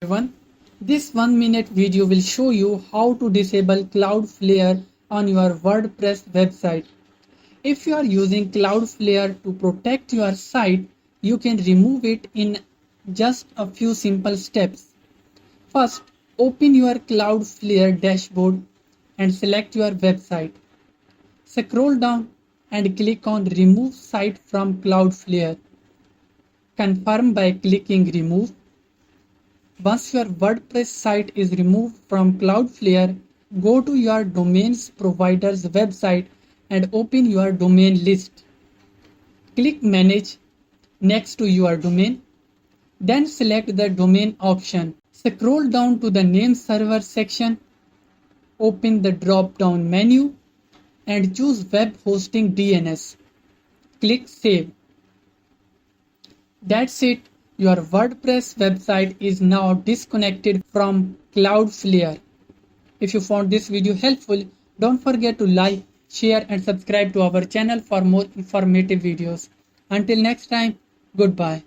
Everyone, this 1 minute video will show you how to disable Cloudflare on your WordPress website. If you are using Cloudflare to protect your site, you can remove it in just a few simple steps. First, open your Cloudflare dashboard and select your website. Scroll down and click on Remove Site from Cloudflare. Confirm by clicking Remove. Once your WordPress site is removed from Cloudflare, go to your domains provider's website and open your domain list. Click Manage next to your domain. Then select the domain option. Scroll down to the Name Server section. Open the drop-down menu and choose Web Hosting DNS. Click Save. That's it. Your WordPress website is now disconnected from Cloudflare. If you found this video helpful, don't forget to like, share and subscribe to our channel for more informative videos. Until next time, goodbye.